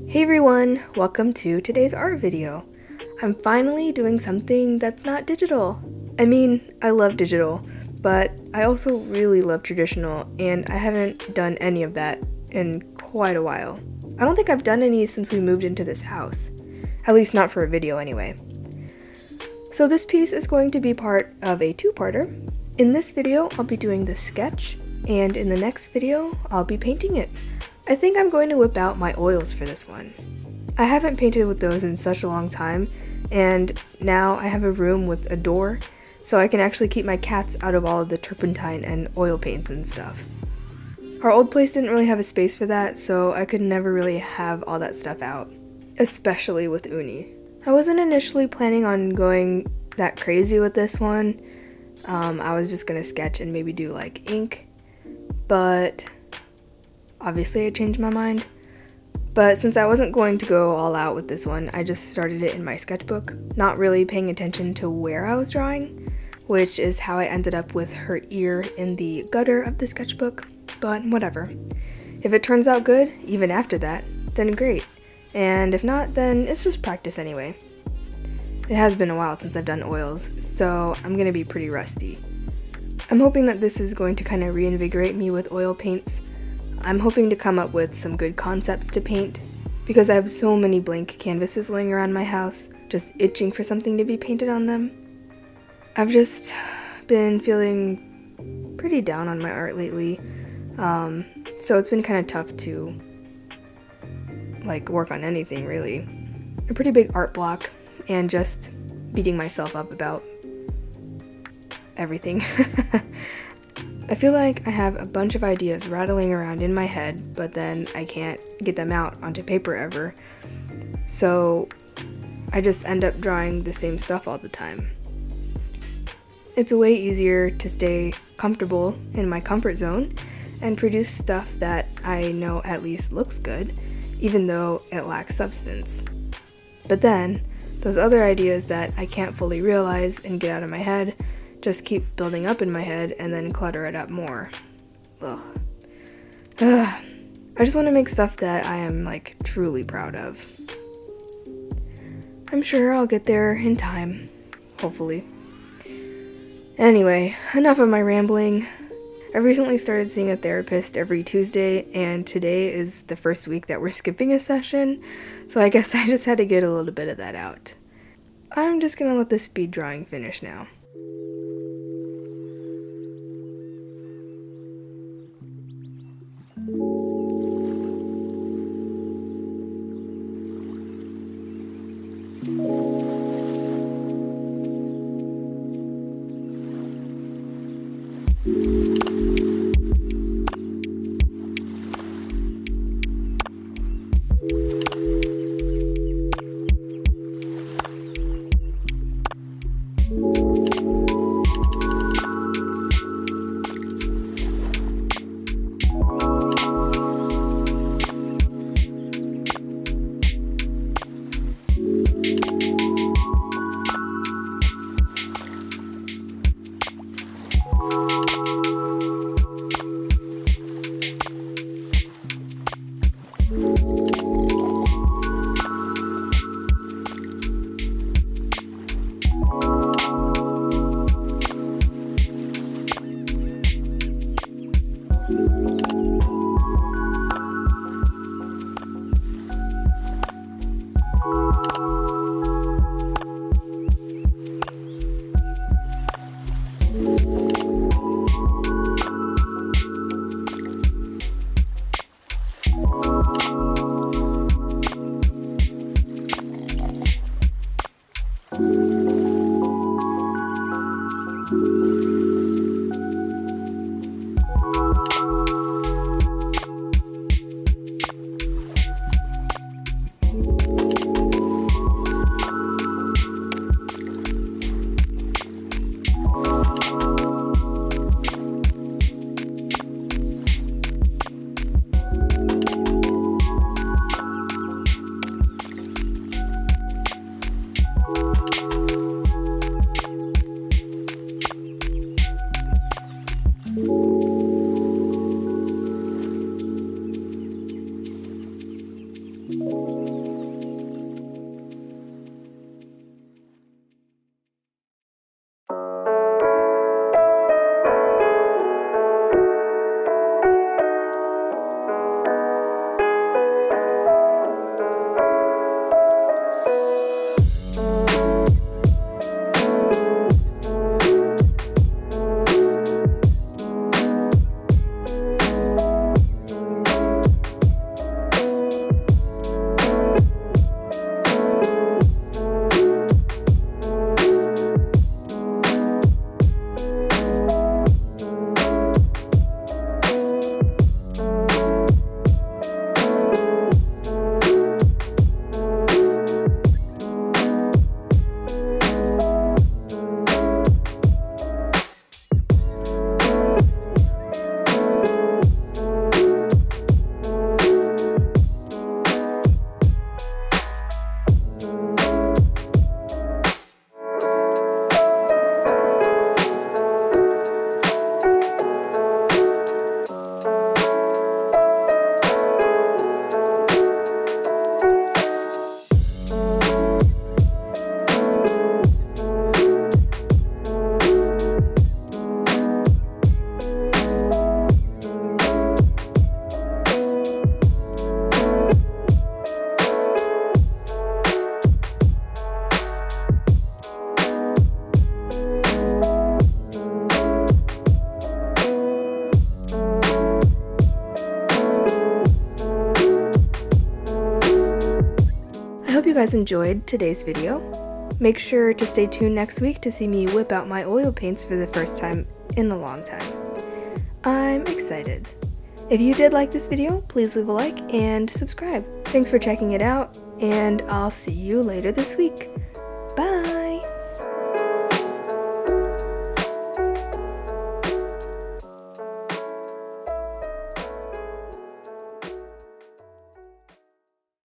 Hey everyone, welcome to today's art video. I'm finally doing something that's not digital. I mean, I love digital, but I also really love traditional, and I haven't done any of that in quite a while. I don't think I've done any since we moved into this house. At least not for a video anyway. So this piece is going to be part of a two-parter. In this video, I'll be doing the sketch, and in the next video, I'll be painting it. I think I'm going to whip out my oils for this one. I haven't painted with those in such a long time, and now I have a room with a door, so I can actually keep my cats out of all of the turpentine and oil paints and stuff. Our old place didn't really have a space for that, so I could never really have all that stuff out, especially with Uni. I wasn't initially planning on going that crazy with this one. I was just gonna sketch and maybe do like ink, but obviously I changed my mind. But since I wasn't going to go all out with this one, I just started it in my sketchbook, not really paying attention to where I was drawing, which is how I ended up with her ear in the gutter of the sketchbook, but whatever. If it turns out good, even after that, then great. And if not, then it's just practice anyway. It has been a while since I've done oils, so I'm gonna be pretty rusty. I'm hoping that this is going to kind of reinvigorate me with oil paints. I'm hoping to come up with some good concepts to paint, because I have so many blank canvases laying around my house, just itching for something to be painted on them. I've just been feeling pretty down on my art lately, so it's been kind of tough to work on anything really. A pretty big art block, and just beating myself up about everything. I feel like I have a bunch of ideas rattling around in my head, but then I can't get them out onto paper ever. So I just end up drawing the same stuff all the time. It's way easier to stay comfortable in my comfort zone and produce stuff that I know at least looks good, even though it lacks substance. But then, those other ideas that I can't fully realize and get out of my head just keep building up in my head and then clutter it up more. Ugh. I just want to make stuff that I am truly proud of. I'm sure I'll get there in time, hopefully. Anyway, enough of my rambling. I recently started seeing a therapist every Tuesday, and today is the first week that we're skipping a session, so I guess I just had to get a little bit of that out. I'm just gonna let the speed drawing finish now. guys enjoyed today's video. Make sure to stay tuned next week to see me whip out my oil paints for the first time in a long time. I'm excited. If you did like this video, please leave a like and subscribe. Thanks for checking it out, and I'll see you later this week.